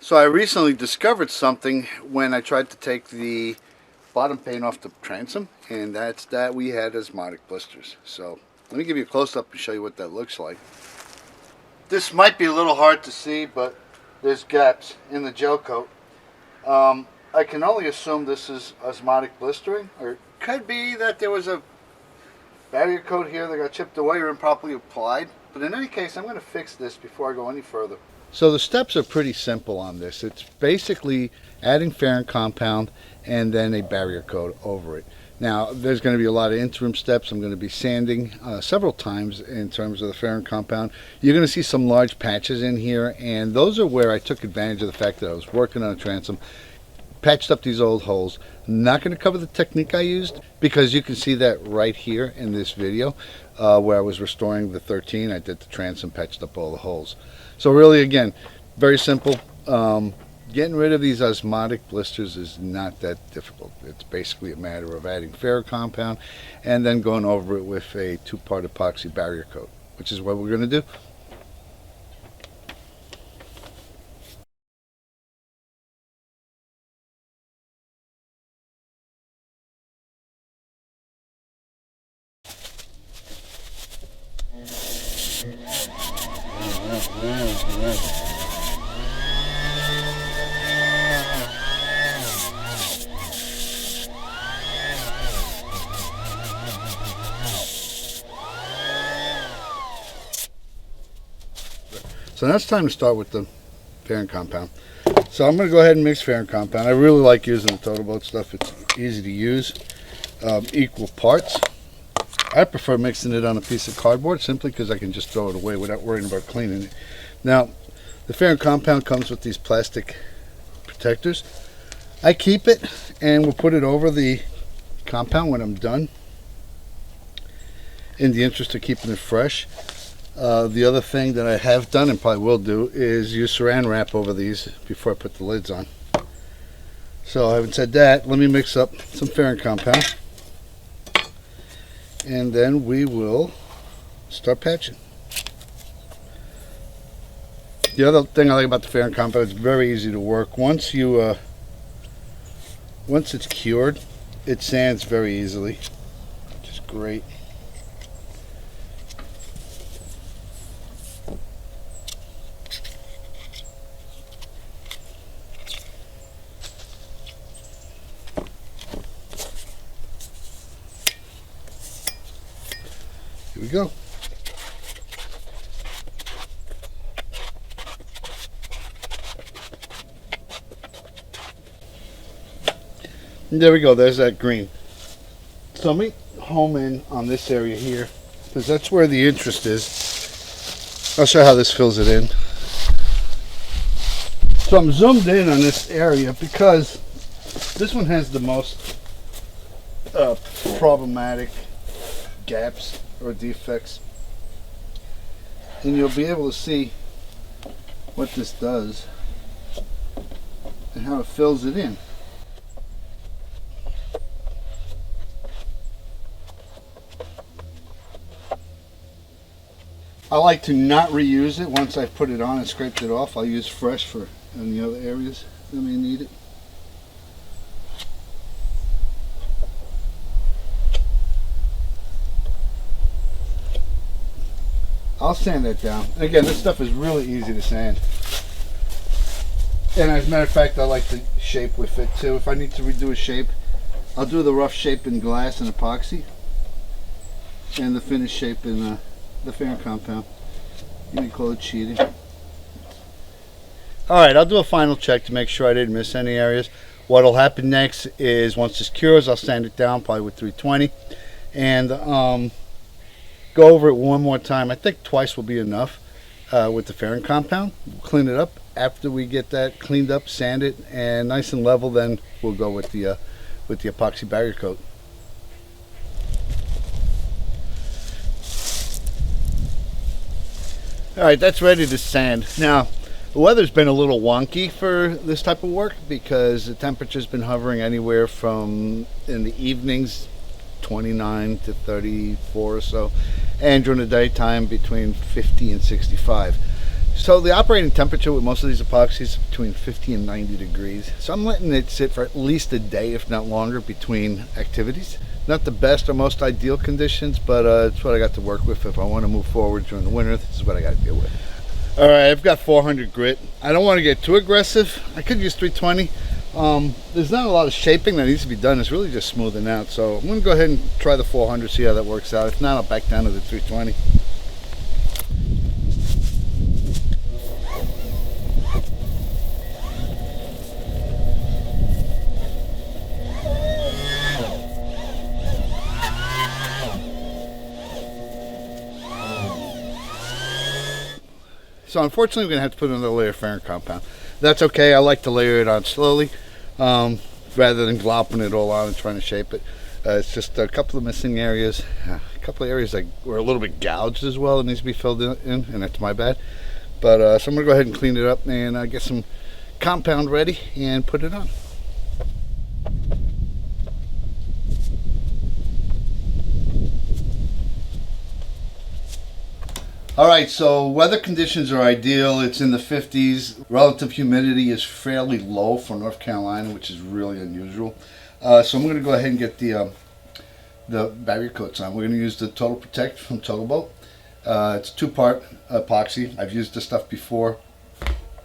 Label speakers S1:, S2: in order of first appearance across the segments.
S1: So I recently discovered something when I tried to take the bottom paint off the transom, and that's that we had Osmotic Blisters. So let me give you a close-up and show you what that looks like. This might be a little hard to see, but there's gaps in the gel coat. I can only assume this is osmotic blistering, or it could be that there was a barrier coat here that got chipped away or improperly applied. But in any case, I'm going to fix this before I go any further. So the steps are pretty simple on this. It's basically adding Ferrin compound and then a barrier coat over it. Now there's going to be a lot of interim steps. I'm going to be sanding several times in terms of the Ferrin compound. You're going to see some large patches in here, and those are where I took advantage of the fact that I was working on a transom, patched up these old holes. I'm not going to cover the technique I used because you can see that right here in this video where I was restoring the 13. I did the transom, patched up all the holes. So really, again, very simple. Getting rid of these osmotic blisters is not that difficult. It's basically a matter of adding Ferrin compound and then going over it with a 2-part epoxy barrier coat, which is what we're going to do. So now it's time to start with the Ferrin compound. So I'm going to go ahead and mix Ferrin compound. I really like using the Total Boat stuff. It's easy to use. Equal parts. I prefer mixing it on a piece of cardboard simply because I can just throw it away without worrying about cleaning it. Now, the Ferrin compound comes with these plastic protectors. I keep it and we'll put it over the compound when I'm done, in the interest of keeping it fresh. The other thing that I have done and probably will do is use saran wrap over these before I put the lids on. So having said that, let me mix up some Ferrin compound and then we will start patching. The other thing I like about the Ferrin compound is it's very easy to work. Once it's cured, it sands very easily, which is great. Here we go. And there we go, there's that green. So let me home in on this area here because that's where the interest is. I'll show you how this fills it in. So I'm zoomed in on this area because this one has the most problematic gaps or defects, and you'll be able to see what this does and how it fills it in. I like to not reuse it once I've put it on and scraped it off. I'll use fresh for any other areas that may need it. I'll sand that down. And again, this stuff is really easy to sand. And as a matter of fact, I like to shape with it too. If I need to redo a shape, I'll do the rough shape in glass and epoxy, and the finished shape in the Ferrin compound. You may call it cheating. Alright, I'll do a final check to make sure I didn't miss any areas. What'll happen next is once this cures, I'll sand it down probably with 320 and go over it one more time. I think twice will be enough with the Ferrin compound. We'll clean it up. After we get that cleaned up, sand it, and nice and level, then we'll go with the epoxy barrier coat. Alright, that's ready to sand. Now, the weather's been a little wonky for this type of work because the temperature's been hovering anywhere from, in the evenings, 29 to 34 or so, and during the daytime between 50 and 65. So the operating temperature with most of these epoxies is between 50 and 90 degrees. So I'm letting it sit for at least a day, if not longer, between activities. Not the best or most ideal conditions, but it's what I got to work with. If I want to move forward during the winter, this is what I got to deal with. All right, I've got 400 grit. I don't want to get too aggressive. I could use 320. There's not a lot of shaping that needs to be done. It's really just smoothing out. So I'm going to go ahead and try the 400, see how that works out. If not, I'll back down to the 320. So unfortunately, we're going to have to put another layer of Farron compound. That's okay. I like to layer it on slowly rather than glopping it all on and trying to shape it. It's just a couple of missing areas. A couple of areas that were a little bit gouged as well that needs to be filled in, and that's my bad. But so I'm going to go ahead and clean it up and get some compound ready and put it on. All right, so weather conditions are ideal. It's in the 50s. Relative humidity is fairly low for North Carolina, which is really unusual. So I'm going to go ahead and get the barrier coats on. We're going to use the Total Protect from Total Boat. It's a 2-part epoxy. I've used this stuff before.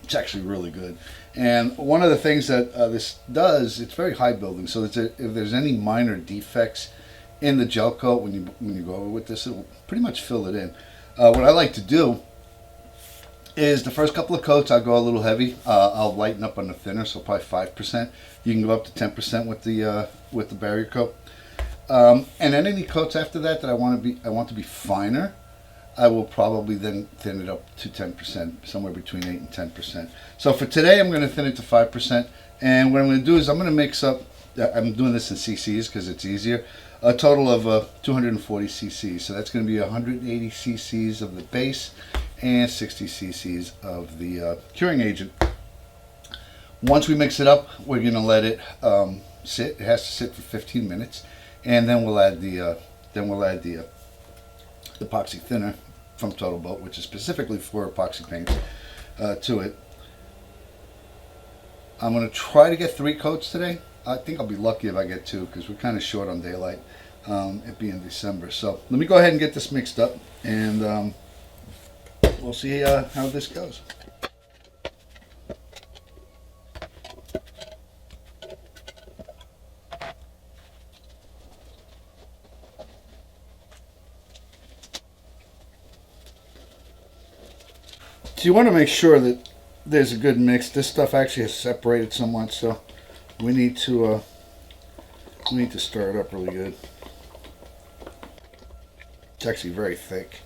S1: It's actually really good. And one of the things that this does, it's very high building. So if there's any minor defects in the gel coat when you go over with this, it will pretty much fill it in. What I like to do is the first couple of coats I'll go a little heavy. I'll lighten up on the thinner, so probably 5%. You can go up to 10% with the barrier coat. And then any coats after that I want to be finer, I will probably then thin it up to 10%, somewhere between 8 and 10%. So for today, I'm going to thin it to 5%. And what I'm going to do is I'm going to mix up. I'm doing this in cc's because it's easier. A total of 240 cc's. So that's going to be 180 cc's of the base and 60 cc's of the curing agent. Once we mix it up, we're going to let it sit. It has to sit for 15 minutes, and then we'll add the epoxy thinner from Total Boat, which is specifically for epoxy paint, to it. I'm going to try to get 3 coats today. I think I'll be lucky if I get 2 because we're kind of short on daylight, it being December. So let me go ahead and get this mixed up, and we'll see how this goes. So you want to make sure that there's a good mix. This stuff actually has separated somewhat, so we need to stir it up really good. It's actually very thick.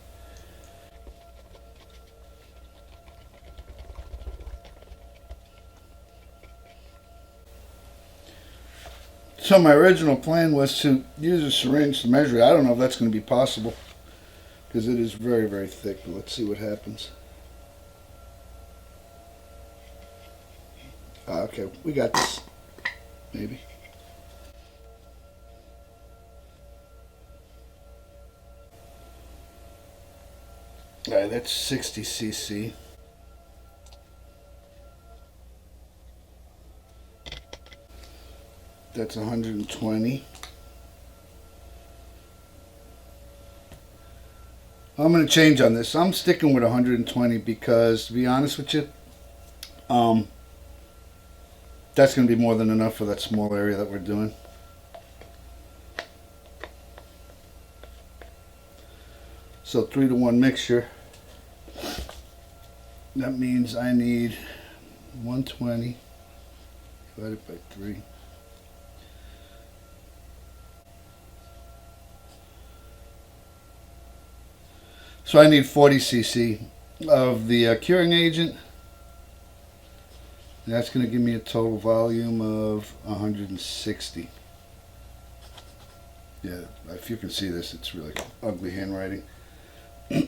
S1: So my original plan was to use a syringe to measure it. I don't know if that's going to be possible because it is very, very thick, but let's see what happens. Okay, we got this. Maybe. Alright, that's 60 cc. That's 120. I'm going to change on this. I'm sticking with 120 because, to be honest with you, that's going to be more than enough for that small area that we're doing. So 3-to-1 mixture. That means I need 120 divided by 3. So I need 40 cc of the curing agent. That's going to give me a total volume of 160. Yeah, if you can see this, it's really ugly handwriting. So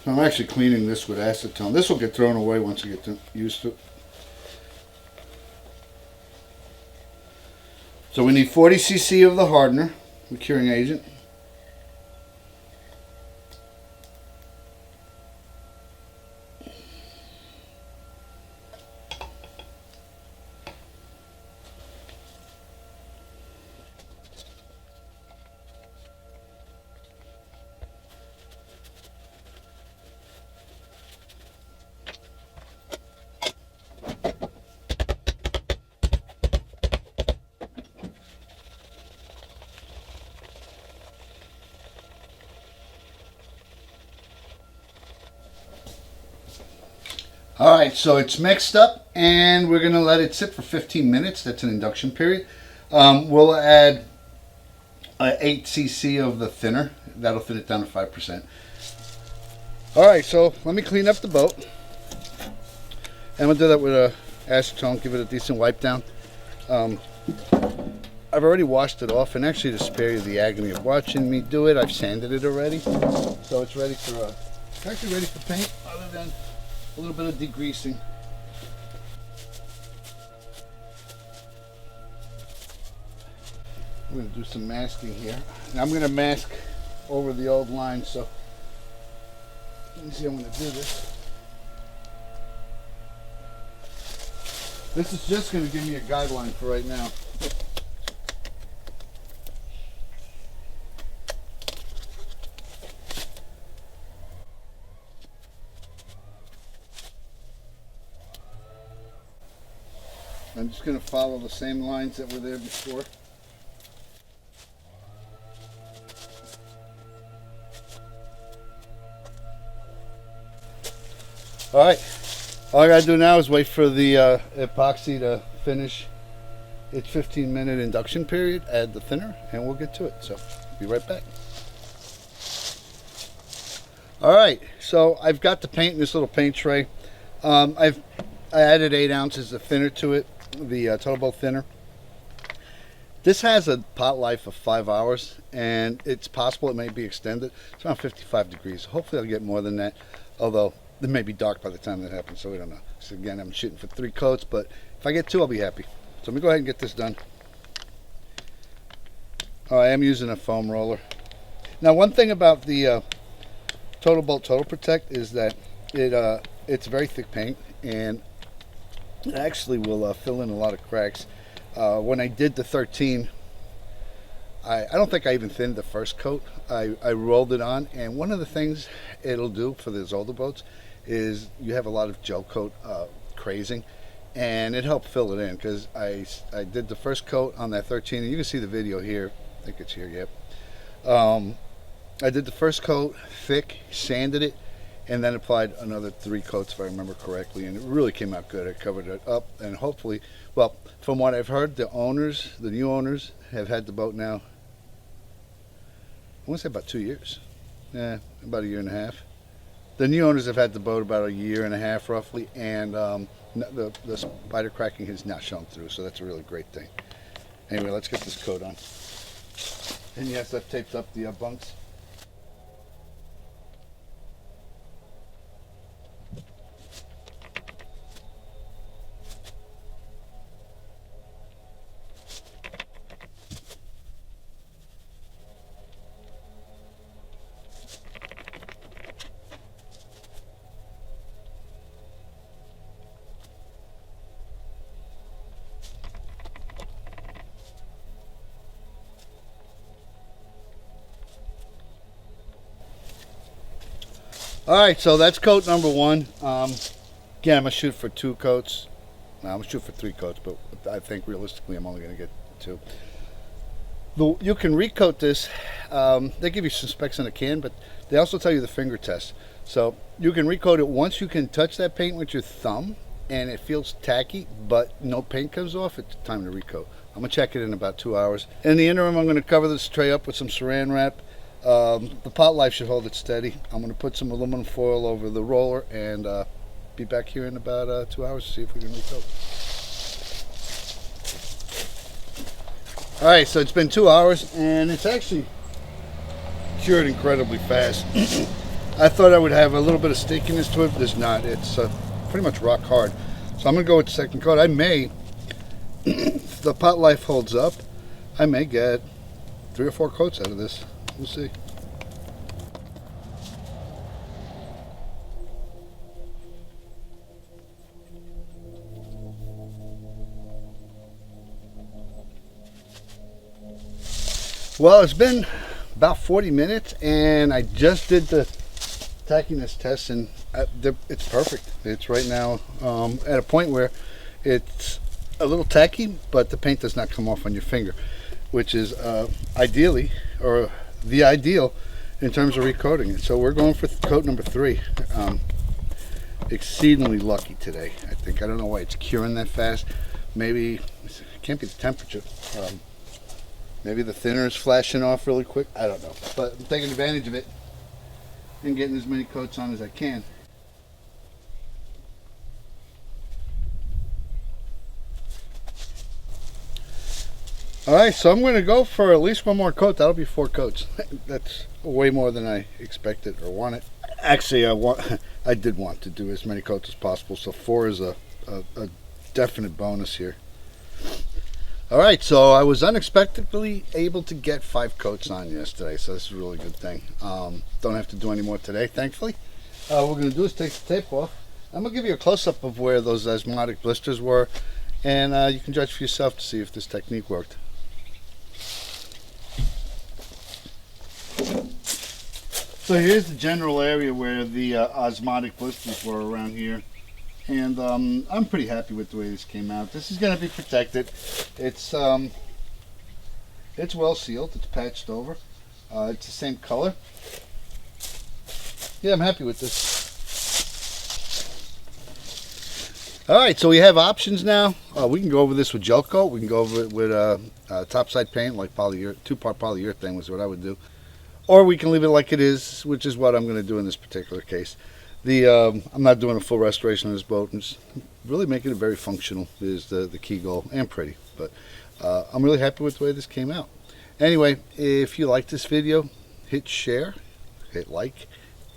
S1: I'm actually cleaning this with acetone. This will get thrown away once you get used to it. So we need 40 cc of the hardener, the curing agent. All right, so it's mixed up, and we're gonna let it sit for 15 minutes. That's an induction period. We'll add 8 cc of the thinner. That'll thin it down to 5%. All right, so let me clean up the boat, and we'll do that with a acetone. Give it a decent wipe down. I've already washed it off, and actually to spare you the agony of watching me do it, I've sanded it already, so it's ready for it's actually ready for paint, other than a little bit of degreasing. I'm going to do some masking here, and I'm going to mask over the old line. So let me see, I'm going to do this. This is just going to give me a guideline for right now. I'm just going to follow the same lines that were there before. All right, all I got to do now is wait for the epoxy to finish its 15-minute induction period, add the thinner, and we'll get to it. So, be right back. All right, so I've got the paint in this little paint tray. I added 8 ounces of thinner to it, the Total Boat thinner. This has a pot life of 5 hours, and it's possible it may be extended. It's around 55 degrees. Hopefully I'll get more than that, although it may be dark by the time that happens, so we don't know. So again, I'm shooting for 3 coats, but if I get 2, I'll be happy. So let me go ahead and get this done. Oh, I am using a foam roller. Now, one thing about the Total Boat Total Protect is that it's very thick paint, and it actually will fill in a lot of cracks. When I did the 13, I don't think I even thinned the first coat. I rolled it on, and one of the things it'll do for those older boats is you have a lot of Gelcoat crazing, and it helped fill it in, because I did the first coat on that 13, and you can see the video here. I think it's here, yep. I did the first coat thick, sanded it, and then applied another 3 coats if I remember correctly, and it really came out good. I covered it up, and hopefully, well, from what I've heard, the new owners have had the boat now, I want to say about 2 years. Yeah, about 1.5 years. The new owners have had the boat about 1.5 years roughly, and the spider cracking has not shown through, so that's a really great thing. Anyway, let's get this coat on. And yes, I've taped up the bunks. Alright, so that's coat number 1. Again, I'm going to shoot for 2 coats. No, I'm going to shoot for 3 coats, but I think realistically I'm only going to get 2. You can recoat this. They give you some specs on the can, but they also tell you the finger test. So you can recoat it once you can touch that paint with your thumb, and it feels tacky, but no paint comes off. It's time to recoat. I'm going to check it in about 2 hours. In the interim, I'm going to cover this tray up with some saran wrap. The pot life should hold it steady. I'm going to put some aluminum foil over the roller, and be back here in about 2 hours to see if we can recoat. Alright, so it's been 2 hours, and it's actually cured incredibly fast. I thought I would have a little bit of stickiness to it, but there's not. It's pretty much rock hard. So I'm going to go with the second coat. I may, if the pot life holds up, I may get 3 or 4 coats out of this. We'll see. Well, it's been about 40 minutes, and I just did the tackiness test, and it's perfect. It's right now at a point where it's a little tacky, but the paint does not come off on your finger, which is ideally, or the ideal in terms of recoating it. So we're going for coat number 3. exceedingly lucky today. I think, I don't know why it's curing that fast. Maybe it can't be the temperature. Maybe the thinner is flashing off really quick. I don't know, but I'm taking advantage of it and getting as many coats on as I can. Alright, so I'm going to go for at least one more coat. That'll be 4 coats. That's way more than I expected or wanted. Actually, I did want to do as many coats as possible, so 4 is a definite bonus here. Alright, so I was unexpectedly able to get 5 coats on yesterday, so this is a really good thing. Don't have to do any more today, thankfully. What we're going to do is take the tape off. I'm going to give you a close-up of where those osmotic blisters were, and you can judge for yourself to see if this technique worked. So here's the general area where the osmotic blisters were around here, and I'm pretty happy with the way this came out. This is going to be protected. It's well sealed. It's patched over. It's the same color. Yeah, I'm happy with this. All right, so we have options now. We can go over this with Gelcoat. We can go over it with topside paint, like 2-part polyurethane was what I would do. Or we can leave it like it is, which is what I'm going to do in this particular case. I'm not doing a full restoration of this boat. I'm just really making it very functional is the key goal, and pretty. But I'm really happy with the way this came out. Anyway, if you like this video, hit share, hit like.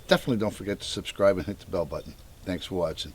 S1: Definitely don't forget to subscribe and hit the bell button. Thanks for watching.